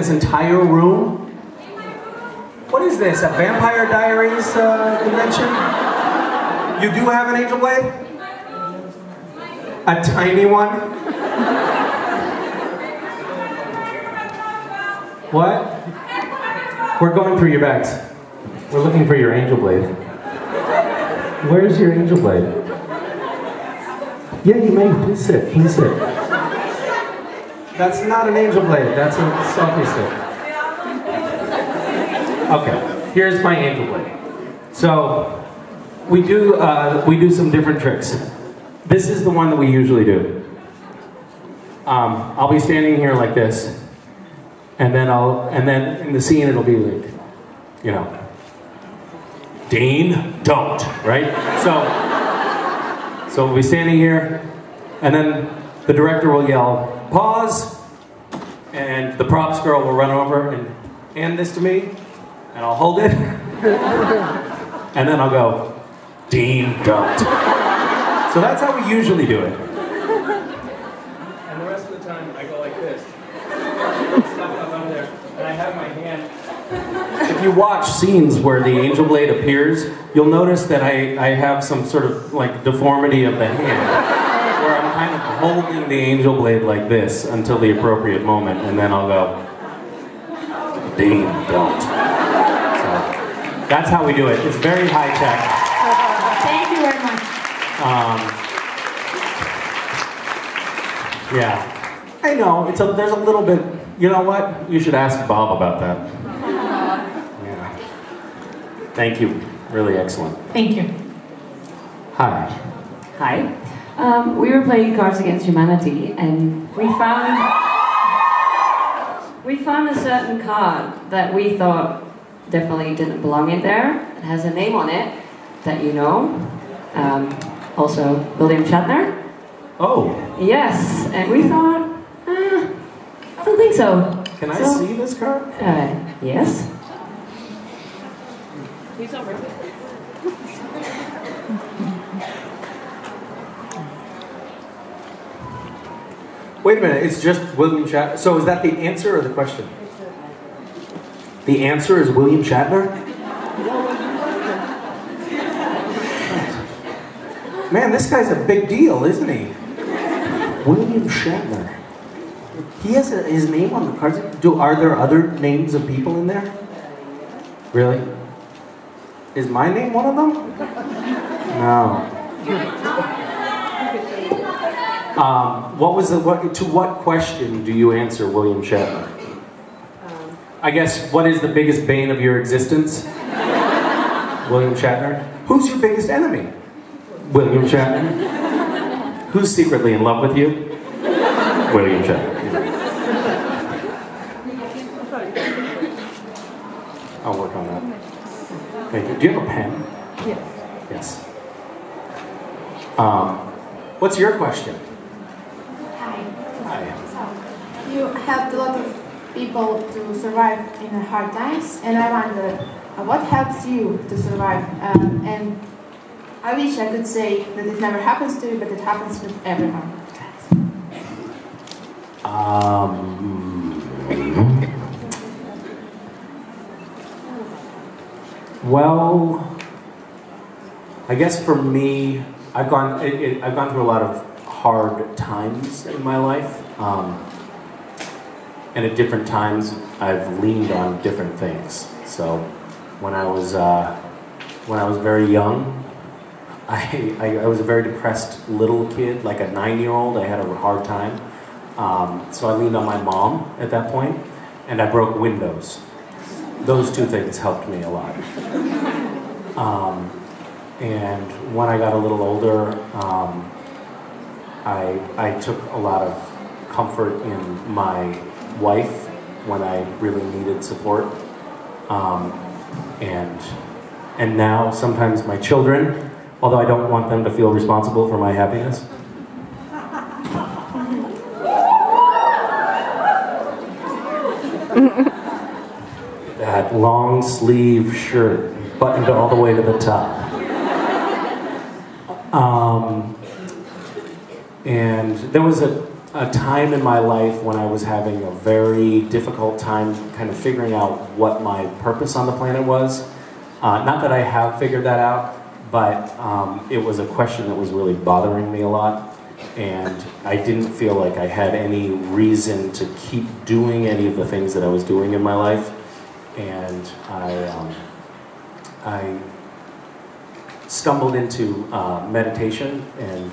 this entire room? What is this, a Vampire Diaries convention? You do have an angel blade? A tiny one? What? We're going through your bags. We're looking for your angel blade. Where's your angel blade? Yeah, you may. Please sit. Please sit. That's not an angel blade. That's a selfie stick. Okay. Here's my angel blade. So we do some different tricks. This is the one that we usually do. I'll be standing here like this, and then in the scene it'll be like, you know, Dean, don't, right? So we'll be standing here, and then the director will yell, pause, and the props girl will run over and hand this to me, and I'll hold it, and then I'll go, Dean, don't. So that's how we usually do it. And the rest of the time, I go like this. Stuff up there, and I have my hand. If you watch scenes where the angel blade appears, you'll notice that I have some sort of like deformity of the hand, where I'm kind of holding the angel blade like this until the appropriate moment, and then I'll go, Dean, don't. So that's how we do it. It's very high tech. Thank you very much. Yeah, I know. There's a little bit. You know what? You should ask Bob about that. Yeah. Thank you. Really excellent. Thank you. Hi. Hi. We were playing Cards Against Humanity, and we found a certain card that we thought definitely didn't belong in there. It has a name on it that you know. Also, William Shatner. Oh. Yes, and we thought, I don't think so. Can I see this card? Yes. He's over. Wait a minute, it's just William Shatner. So is that the answer or the question? The answer is William Shatner? Man, this guy's a big deal, isn't he? William Shatner. He has his name on the cards. Are there other names of people in there? Really? Is my name one of them? No. To what question do you answer William Shatner? I guess, what is the biggest bane of your existence? William Shatner? Who's your biggest enemy? William Shatner. Who's secretly in love with you? William Shatner. I'll work on that. Thank you. Do you have a pen? Yes. Yes. What's your question? Hi. Hi. You helped a lot of people to survive in hard times, and I wonder what helps you to survive. And I wish I could say that it never happens to you, but it happens with everyone. Well, I guess for me, I've gone through a lot of hard times in my life, and at different times I've leaned on different things. So when I was very young, I was a very depressed little kid, like a 9-year-old. I had a hard time. So I leaned on my mom at that point, and I broke windows. Those two things helped me a lot. And when I got a little older, I took a lot of comfort in my wife when I really needed support. And now sometimes my children, although I don't want them to feel responsible for my happiness. That long sleeve shirt buttoned all the way to the top. And there was a time in my life when I was having a very difficult time kind of figuring out what my purpose on the planet was. Not that I have figured that out, but it was a question that was really bothering me a lot, and I didn't feel like I had any reason to keep doing any of the things that I was doing in my life, and I stumbled into meditation and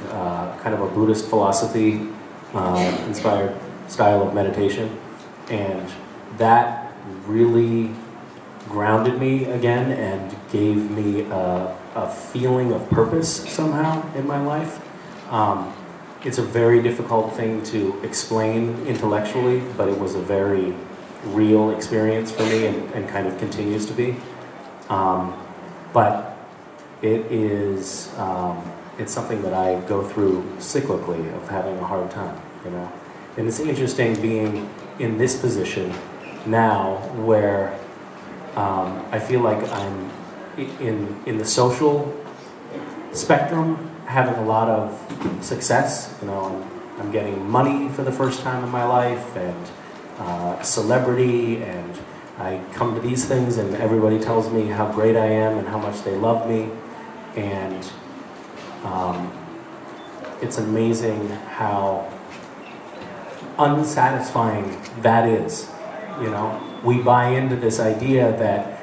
kind of a Buddhist philosophy inspired style of meditation, and that really grounded me again and gave me a feeling of purpose somehow in my life. It's a very difficult thing to explain intellectually, but it was a very real experience for me and kind of continues to be. But it is, it's something that I go through cyclically of having a hard time, you know. And it's interesting being in this position now where I feel like I'm in the social spectrum having a lot of success. You know, I'm getting money for the first time in my life, and celebrity, and I come to these things and everybody tells me how great I am and how much they love me, and it's amazing how unsatisfying that is. You know, we buy into this idea that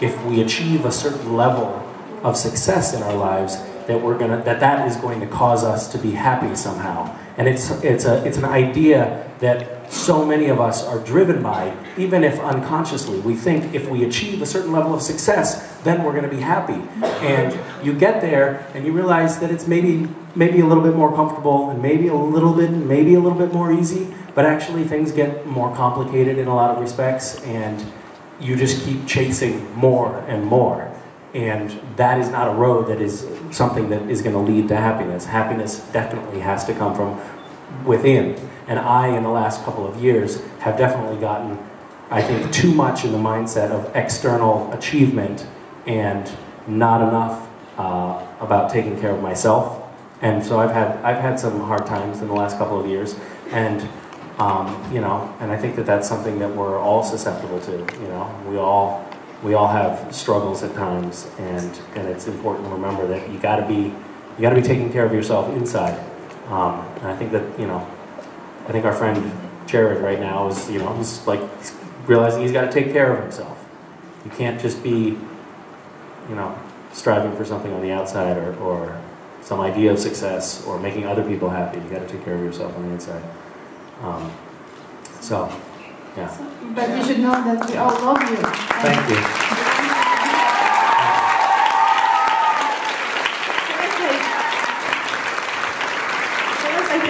if we achieve a certain level of success in our lives, that is going to cause us to be happy somehow. And it's an idea that so many of us are driven by, even if unconsciously. We think if we achieve a certain level of success, then we're going to be happy. And you get there and you realize that it's maybe a little bit more comfortable, and maybe a little bit more easy, but actually things get more complicated in a lot of respects, and you just keep chasing more and more. And that is not a road that is something that is going to lead to happiness. Happiness definitely has to come from within. And I, in the last couple of years, have definitely gotten, I think, too much in the mindset of external achievement and not enough about taking care of myself. And so I've had some hard times in the last couple of years, and you know, and I think that that's something that we're all susceptible to. You know, we all have struggles at times, and it's important to remember that you got to be taking care of yourself inside. And I think that, you know, I think our friend Jared right now is, you know, he's like realizing he's got to take care of himself. You can't just be, you know, striving for something on the outside or some idea of success or making other people happy. You got to take care of yourself on the inside. So, yeah. But you should know that we all love you. Thank you.